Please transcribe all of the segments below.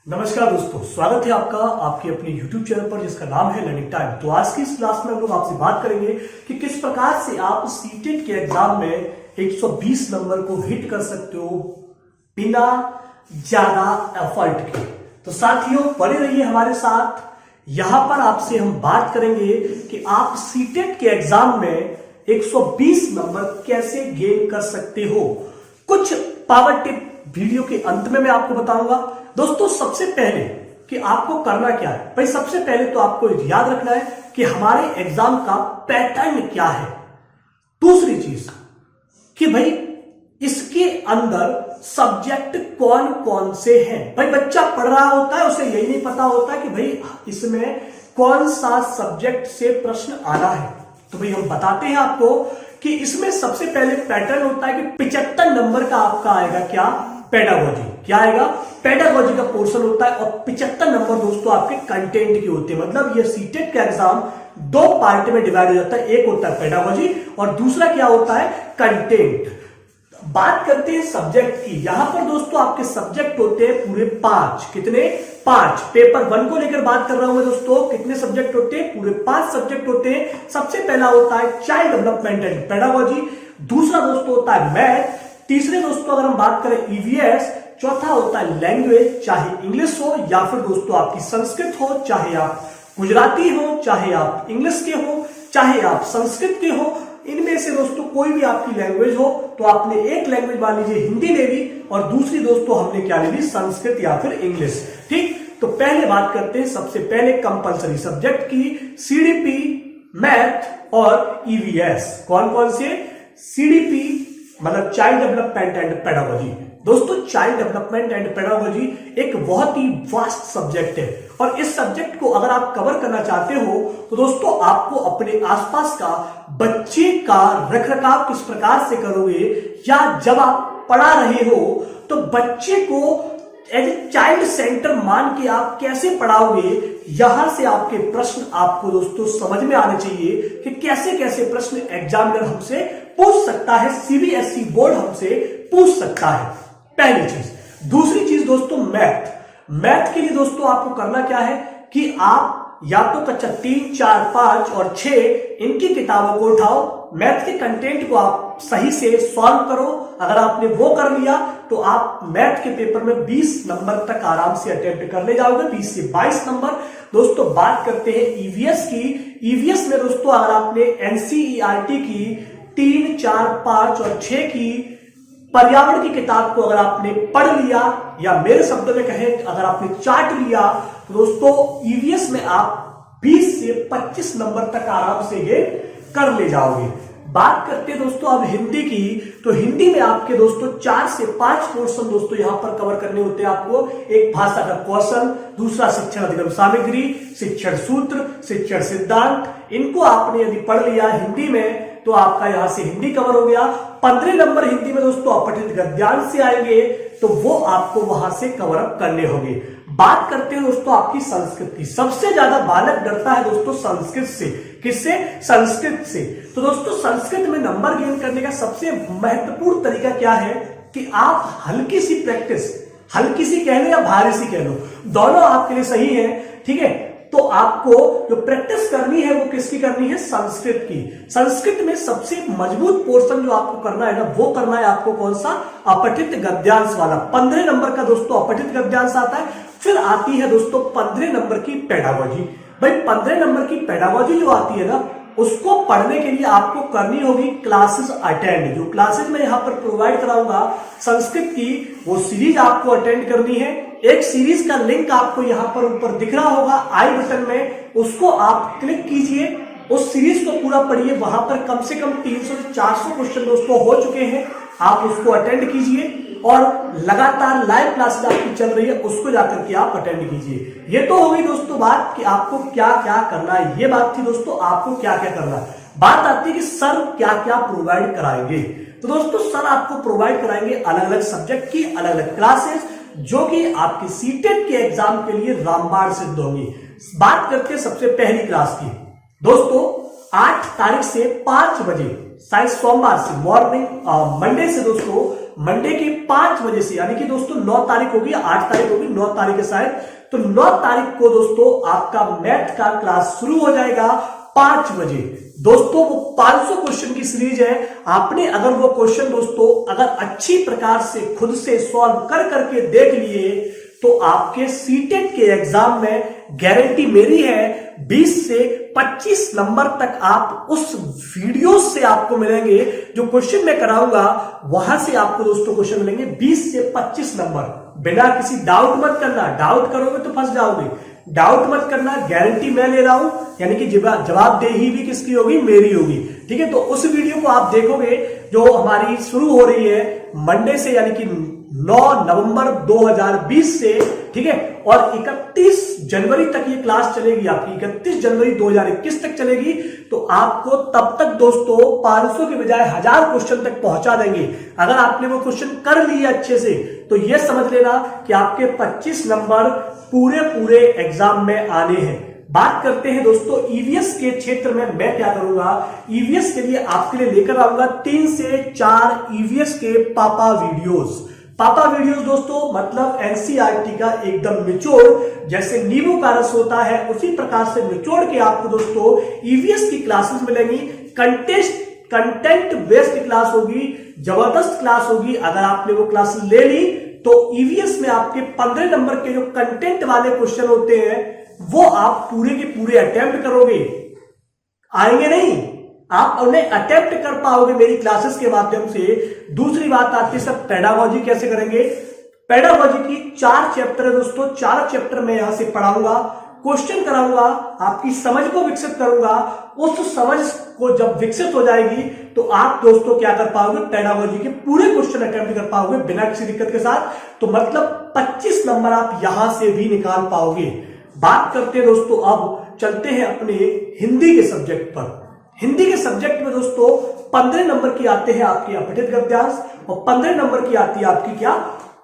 नमस्कार दोस्तों, स्वागत है आपका आपके अपने YouTube चैनल पर जिसका नाम है लर्निंग टाइम। तो आज की इस क्लास में हम लोग आपसे बात करेंगे कि किस प्रकार से आप सीटेट के एग्जाम में 120 नंबर को हिट कर सकते हो बिना ज्यादा एफर्ट के। तो साथियों बने रहिए हमारे साथ। यहां पर आपसे हम बात करेंगे कि आप सीटेट के एग्जाम में 120 नंबर कैसे गेन कर सकते हो। कुछ पावर टिप वीडियो के अंत में मैं आपको बताऊंगा। दोस्तों सबसे पहले कि आपको करना क्या है, भाई सबसे पहले तो आपको याद रखना है कि हमारे एग्जाम का पैटर्न क्या है। दूसरी चीज कि भाई इसके अंदर सब्जेक्ट कौन कौन से हैं। भाई बच्चा पढ़ रहा होता है, उसे यही नहीं पता होता कि भाई इसमें कौन सा सब्जेक्ट से प्रश्न आना है। तो भाई हम बताते हैं आपको कि इसमें सबसे पहले पैटर्न होता है कि 75 नंबर का आपका आएगा क्या, पेडागोजी। क्या आएगा, पेडागोजी का पोर्शन होता है। और 75 नंबर दोस्तों आपके कंटेंट के होते हैं। मतलब ये सीटेट का एग्जाम दो पार्ट में डिवाइड हो जाता है। एक होता है पेडागोजी और दूसरा क्या होता है, कंटेंट। बात करते हैं सब्जेक्ट की। यहां पर दोस्तों आपके सब्जेक्ट होते हैं पूरे 5। कितने, 5। पेपर 1 को लेकर बात कर रहा हूं मैं दोस्तों। कितने सब्जेक्ट होते हैं, पूरे 5 सब्जेक्ट होते हैं। सबसे पहला होता है चाइल्ड डेवलपमेंट एंड पेडागोजी। दूसरा दोस्तों होता है मैथ। तीसरे दोस्तों अगर हम बात करें ईवीएस। चौथा होता है लैंग्वेज, चाहे इंग्लिश हो या फिर दोस्तों आपकी संस्कृत हो, चाहे आप गुजराती हो, चाहे आप इंग्लिश के हो, चाहे आप संस्कृत के हो। इनमें से दोस्तों कोई भी आपकी लैंग्वेज हो तो आपने एक लैंग्वेज मान लीजिए हिंदी ले ली और दूसरी दोस्तों हमने क्या ले ली, संस्कृत या फिर इंग्लिश। ठीक, तो पहले बात करते हैं सबसे पहले कंपलसरी सब्जेक्ट की, सीडीपी, मैथ और ईवीएस। कौन कौन से, सीडीपी मतलब चाइल्ड डेवलपमेंट एंड पेडागोजी। दोस्तों चाइल्ड डेवलपमेंट एंड पेडागोजी एक बहुत ही वास्ट सब्जेक्ट है और इस सब्जेक्ट को अगर आप कवर करना चाहते हो तो दोस्तों आपको अपने आसपास का बच्चे का रखरखाव किस प्रकार से करोगे, या जब आप पढ़ा रहे हो तो बच्चे को एज ए चाइल्ड सेंटर मान के आप कैसे पढ़ाओगे। यहां से आपके प्रश्न आपको दोस्तों समझ में आने चाहिए कि कैसे कैसे प्रश्न एग्जामिनर हमसे पूछ सकता है, सीबीएसई बोर्ड हमसे पूछ सकता है। पहली चीज। दूसरी चीज दोस्तों मैथ। मैथ के लिए दोस्तों आपको करना क्या है कि आप या तो कक्षा 3, 4, 5 और 6 इनकी किताबों को उठाओ। मैथ के कंटेंट को आप सही से सॉल्व करो। अगर आपने वो कर लिया तो आप मैथ के पेपर में 20 नंबर तक आराम से अटेम्प्ट कर ले जाओगे, 20 से 22 नंबर। दोस्तों बात करते हैं ईवीएस की। ईवीएस में दोस्तों अगर आपने एनसीईआरटी की 3, 4, 5 और 6 की पर्यावरण की किताब को अगर आपने पढ़ लिया, या मेरे शब्दों में कहें अगर आपने चार्ट लिया, तो दोस्तों ईवीएस में आप 20 से 25 नंबर तक आराम से ये कर ले जाओगे। बात करते हैं दोस्तों अब हिंदी की। तो हिंदी में आपके दोस्तों 4 से 5 पोर्शन दोस्तों यहां पर कवर करने होते हैं आपको। एक भाषा का कौशल, दूसरा शिक्षण अधिगम सामग्री, शिक्षण सूत्र, शिक्षण सिद्धांत। इनको आपने यदि पढ़ लिया हिंदी में तो आपका यहां से हिंदी कवर हो गया। 15 नंबर हिंदी में दोस्तों अपठित गद्यांश से आएंगे तो वो आपको वहां से कवर अप करने होंगे। बात करते हैं दोस्तों आपकी संस्कृत की। सबसे ज्यादा बालक डरता है दोस्तों संस्कृत से। किससे, संस्कृत से। तो दोस्तों संस्कृत में नंबर गेन करने का सबसे महत्वपूर्ण तरीका क्या है कि आप हल्की सी प्रैक्टिस, हल्की सी कह लो या भारी सी कह लो, दोनों आपके लिए सही है। ठीक है, तो आपको जो प्रैक्टिस करनी है वो किसकी करनी है, संस्कृत की। संस्कृत में सबसे मजबूत पोर्शन जो आपको करना है ना, वो करना है आपको कौन सा, अपठित गद्यांश वाला। 15 नंबर का दोस्तों अपठित गद्यांश आता है। फिर आती है दोस्तों 15 नंबर की पेडागोजी। भाई 15 नंबर की पेडागोजी जो आती है ना, उसको पढ़ने के लिए आपको करनी होगी क्लासेस अटेंड। जो क्लासेस मैं यहां पर प्रोवाइड कराऊंगा संस्कृत की, वो सीरीज आपको अटेंड करनी है। एक सीरीज का लिंक आपको यहां पर ऊपर दिख रहा होगा आई बटन में, उसको आप क्लिक कीजिए, उस सीरीज को पूरा पढ़िए। वहां पर कम से कम 300 से 400 क्वेश्चन दोस्तों हो चुके हैं। आप उसको अटेंड कीजिए और लगातार लाइव क्लासेस आपकी चल रही है, उसको जाकर के आप अटेंड कीजिए। ये तो होगी दोस्तों बात कि आपको क्या क्या करना है। ये बात थी दोस्तों आपको क्या क्या करना है। बात आती है कि सर क्या क्या प्रोवाइड कराएंगे। तो दोस्तों सर आपको प्रोवाइड कराएंगे अलग अलग सब्जेक्ट की अलग अलग क्लासेस, जो कि आपके सीटेट के एग्जाम के लिए रामबाण सिद्ध होंगी। बात करते हैं सबसे पहली क्लास की। दोस्तों 8 तारीख से 5 बजे, शायद सोमवार से मॉर्निंग, मंडे से दोस्तों मंडे के 5 बजे से, यानी कि दोस्तों 9 तारीख होगी, 8 तारीख होगी, 9 तारीख है शायद, तो 9 तारीख को दोस्तों आपका मैथ का क्लास शुरू हो जाएगा 5 बजे। दोस्तों वो 500 क्वेश्चन की सीरीज है। आपने अगर वो क्वेश्चन दोस्तों अगर अच्छी प्रकार से खुद से सॉल्व कर करके देख लिए तो आपके सीटेट के एग्जाम में गारंटी मेरी है 20 से 25 नंबर तक आप उस वीडियो से आपको मिलेंगे, जो क्वेश्चन मैं कराऊंगा वहां से आपको दोस्तों क्वेश्चन मिलेंगे 20 से 25 नंबर। बिना किसी डाउट मत करना, डाउट करोगे तो फंस जाओगे, डाउट मत करना, गारंटी मैं ले रहा हूं, यानी कि जवाबदेही भी किसकी होगी, मेरी होगी। ठीक है, तो उस वीडियो को आप देखोगे जो हमारी शुरू हो रही है मंडे से, यानी कि 9 नवंबर 2020 से, ठीक है, और 31 जनवरी तक ये क्लास चलेगी आपकी, 31 जनवरी 2021 तक चलेगी। तो आपको तब तक दोस्तों 500 के बजाय 1000 क्वेश्चन तक पहुंचा देंगे। अगर आपने वो क्वेश्चन कर लिए अच्छे से तो ये समझ लेना कि आपके 25 नंबर पूरे एग्जाम में आने हैं। बात करते हैं दोस्तों ईवीएस के क्षेत्र में मैं क्या करूंगा। ईवीएस के लिए आपके लिए लेकर आऊंगा 3 से 4 ईवीएस के पापा वीडियोस। पापा वीडियोस दोस्तों मतलब एनसीईआरटी का एकदम निचोड़, जैसे नींबू का रस होता है उसी प्रकार से निचोड़ के आपको दोस्तों ईवीएस की क्लासेस मिलेंगी। कंटेंट बेस्ड क्लास होगी, जबरदस्त क्लास होगी। अगर आपने वो क्लास ले ली तो ईवीएस में आपके 15 नंबर के जो कंटेंट वाले क्वेश्चन होते हैं वो आप पूरे के पूरे अटेम्प्ट करोगे, आएंगे नहीं, आप उन्हें अटेम्प्ट कर पाओगे मेरी क्लासेस के माध्यम से। दूसरी बात आती है सर पेडागोजी कैसे करेंगे। पेडागोजी की 4 चैप्टर है दोस्तों, 4 चैप्टर मैं यहां से पढ़ाऊंगा, क्वेश्चन कराऊंगा, आपकी समझ को विकसित करूंगा। उस समझ को जब विकसित हो जाएगी तो आप दोस्तों क्या कर पाओगे, पेडागोजी के पूरे क्वेश्चन अटेम्प्ट कर पाओगे बिना किसी दिक्कत के साथ। तो मतलब 25 नंबर आप यहां से भी निकाल पाओगे। बात करते हैं दोस्तों, अब चलते हैं अपने हिंदी के सब्जेक्ट पर। हिंदी के सब्जेक्ट में दोस्तों 15 नंबर की आते हैं आपकी अपठित गद्यांश और 15 नंबर की आती है आपकी क्या,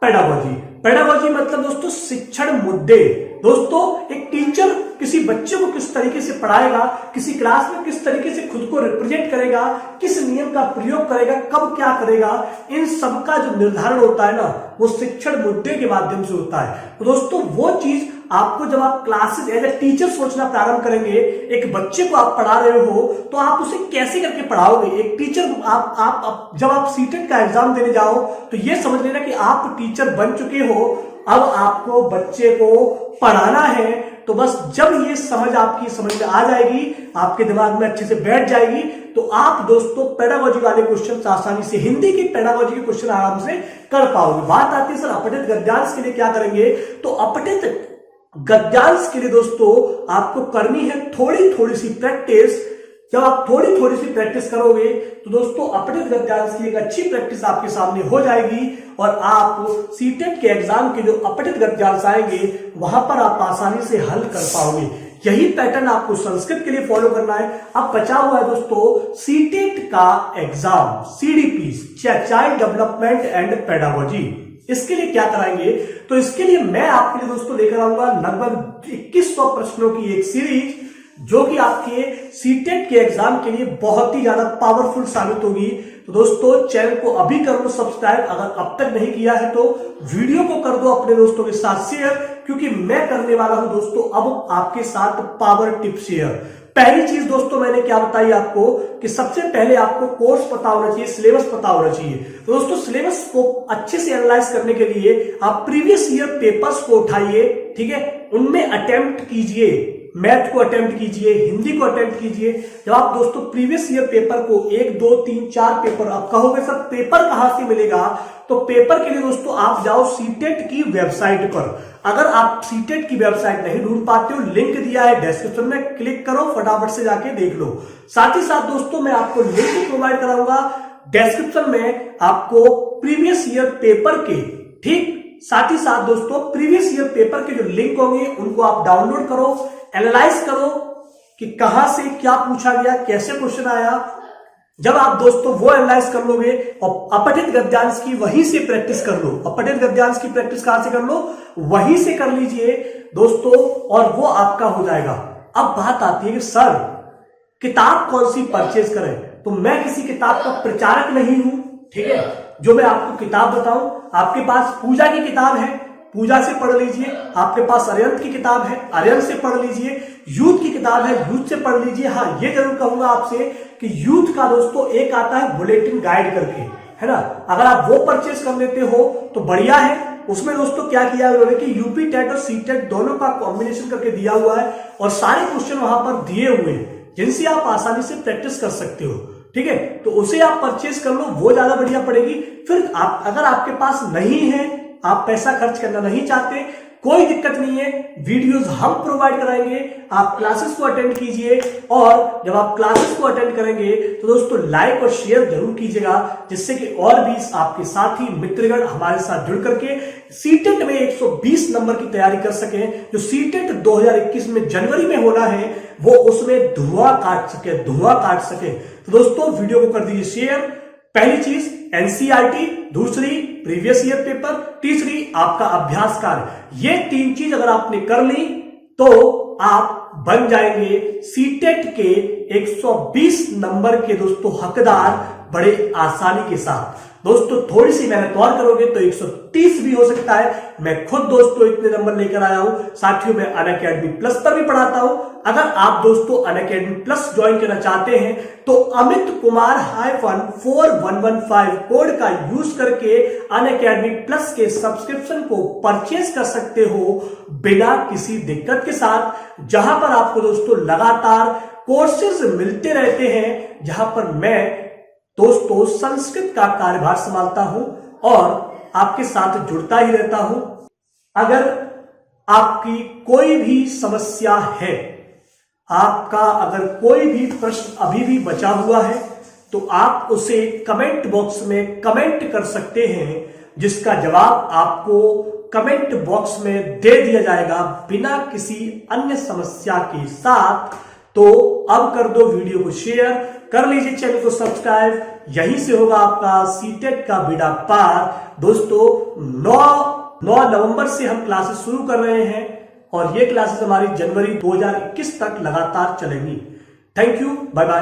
पेडागोजी। पेडागोजी मतलब दोस्तों शिक्षण मुद्दे। दोस्तों एक टीचर किसी बच्चे को किस तरीके से पढ़ाएगा, किसी क्लास में किस तरीके से खुद को रिप्रेजेंट करेगा, किस नियम का प्रयोग करेगा, कब क्या करेगा, इन सब का जो निर्धारण होता है ना वो शिक्षण मुद्दे के माध्यम से होता है। तो दोस्तों वो चीज आपको जब आप क्लासेस एज ए टीचर सोचना प्रारंभ करेंगे, एक बच्चे को आप पढ़ा रहे हो तो आप उसे कैसे करके पढ़ाओगे। एक टीचर आप जब आप सीटेट का एग्जाम देने जाओ तो ये समझ लेना कि आप टीचर बन चुके हो, अब आपको बच्चे को पढ़ाना है। तो बस जब ये समझ आपकी समझ में आ जाएगी, आपके दिमाग में अच्छे से बैठ जाएगी, तो आप दोस्तों पेडागोजी वाले क्वेश्चन आसानी से, हिंदी की पेडागोजी के क्वेश्चन आराम से कर पाओगे। बात आती है सर अपठित गद्यांश के लिए क्या करेंगे। तो अपठित गद्यांश के लिए दोस्तों आपको करनी है थोड़ी सी प्रैक्टिस। जब आप थोड़ी सी प्रैक्टिस करोगे तो दोस्तों अपठित गद्यांश की एक अच्छी प्रैक्टिस आपके सामने हो जाएगी और आप सीटेट के एग्जाम के जो अपठित गद्यांश आएंगे वहां पर आप आसानी से हल कर पाओगे। यही पैटर्न आपको संस्कृत के लिए फॉलो करना है। अब बचा हुआ है दोस्तों सीटेट का exam, CDP, child development and pedagogy. इसके लिए क्या कराएंगे, तो इसके लिए मैं आपके लिए दोस्तों लेकर आऊंगा लगभग 2100 प्रश्नों की एक सीरीज, जो कि आपके सीटेट के एग्जाम के लिए बहुत ही ज्यादा पावरफुल साबित होगी। तो दोस्तों चैनल को अभी कर लो सब्सक्राइब, अगर अब तक नहीं किया है तो वीडियो को कर दो अपने दोस्तों के साथ शेयर, क्योंकि मैं करने वाला हूं दोस्तों अब आपके साथ पावर टिप शेयर। पहली चीज दोस्तों मैंने क्या बताई आपको कि सबसे पहले आपको कोर्स पता होना चाहिए, सिलेबस पता होना चाहिए। तो दोस्तों सिलेबस को अच्छे से एनालाइज करने के लिए आप प्रीवियस ईयर पेपर्स को उठाइए, ठीक है, उनमें अटेम्प्ट कीजिए, मैथ को अटेम्प्ट कीजिए, हिंदी को अटेम्प्ट कीजिए। जब आप दोस्तों प्रीवियस ईयर पेपर को 1 2 3 4 पेपर, आप कहोगे सर पेपर कहां से मिलेगा, तो पेपर के लिए दोस्तों आप जाओ सीटेट की वेबसाइट पर। अगर आप सीटेट की वेबसाइट नहीं ढूंढ पाते हो, लिंक दिया है डिस्क्रिप्शन में, क्लिक करो, फटाफट से जाके देख लो। साथ ही साथ दोस्तों मैं आपको लिंक प्रोवाइड कराऊंगा डिस्क्रिप्शन में आपको प्रीवियस ईयर पेपर के, ठीक, साथ ही साथ दोस्तों प्रीवियस ईयर पेपर के जो लिंक होंगे उनको आप डाउनलोड करो, एनालाइज करो कि कहां से क्या पूछा गया, कैसे क्वेश्चन आया। जब आप दोस्तों वो एनालाइज कर लोगे और अपठित गद्यांश की वहीं से प्रैक्टिस कर लो, अपठित गद्यांश की प्रैक्टिस कहां से कर लो, वहीं से कर लीजिए दोस्तों, और वो आपका हो जाएगा। अब बात आती है कि सर किताब कौन सी परचेज करें, तो मैं किसी किताब का प्रचारक नहीं हूं, ठीक है, जो मैं आपको किताब बताऊं, आपके पास पूजा की किताब है, पूजा से पढ़ लीजिए। आपके पास अरिहंत की किताब है, अरिहंत से पढ़ लीजिए। यूथ की किताब है, यूथ से पढ़ लीजिए। हाँ, ये जरूर कहूंगा आपसे कि यूथ का दोस्तों एक आता है बुलेटिन गाइड करके, है ना, अगर आप वो परचेस कर लेते हो तो बढ़िया है। उसमें दोस्तों क्या किया उन्होंने कि यूपी टेट और सी टेट दोनों का कॉम्बिनेशन करके दिया हुआ है और सारे क्वेश्चन वहां पर दिए हुए हैं जिनसे आप आसानी से प्रैक्टिस कर सकते हो। ठीक है, तो उसे आप परचेस कर लो, वो ज्यादा बढ़िया पड़ेगी। फिर आप अगर आपके पास नहीं है, आप पैसा खर्च करना नहीं चाहते, कोई दिक्कत नहीं है, वीडियोस हम प्रोवाइड कराएंगे, आप क्लासेस को अटेंड कीजिए। और जब आप क्लासेस को अटेंड करेंगे तो दोस्तों लाइक और शेयर जरूर कीजिएगा, जिससे कि और भी आपके साथी मित्रगण हमारे साथ जुड़ करके सीटेट में 120 नंबर की तैयारी कर सकें। जो सीटेट 2021 में जनवरी में होना है वो उसमें धुआं काट सके। तो दोस्तों वीडियो को कर दीजिए शेयर। पहली चीज एनसीईआरटी, दूसरी प्रीवियस ईयर पेपर, तीसरी आपका अभ्यास कार्य। ये 3 चीज अगर आपने कर ली तो आप बन जाएंगे सीटेट के 120 नंबर के दोस्तों हकदार बड़े आसानी के साथ। दोस्तों थोड़ी सी मेहनत और करोगे तो 130 भी हो सकता है। मैं खुद दोस्तों इतने नंबर लेकर आया हूं। साथियों मैं अनअकैडमी प्लस पर भी पढ़ाता हूं। अगर आप दोस्तों अनअकैडमी प्लस ज्वाइन करना चाहते हैं तो अमित कुमार -4115 कोड का यूज करके अनअकैडमी प्लस के सब्सक्रिप्शन को परचेज कर सकते हो बिना किसी दिक्कत के साथ, जहां पर आपको दोस्तों लगातार कोर्सेज मिलते रहते हैं, जहां पर मैं दोस्तों संस्कृत का कार्यभार संभालता हूं और आपके साथ जुड़ता ही रहता हूं। अगर आपकी कोई भी समस्या है, आपका अगर कोई भी प्रश्न अभी भी बचा हुआ है तो आप उसे कमेंट बॉक्स में कमेंट कर सकते हैं, जिसका जवाब आपको कमेंट बॉक्स में दे दिया जाएगा बिना किसी अन्य समस्या के साथ। तो अब कर दो वीडियो को शेयर, कर लीजिए चैनल को सब्सक्राइब। यहीं से होगा आपका सीटेट का बेड़ा पार। दोस्तों 9 नवंबर से हम क्लासेस शुरू कर रहे हैं और ये क्लासेस हमारी जनवरी 2021 तक लगातार चलेंगी। Thank you, bye bye.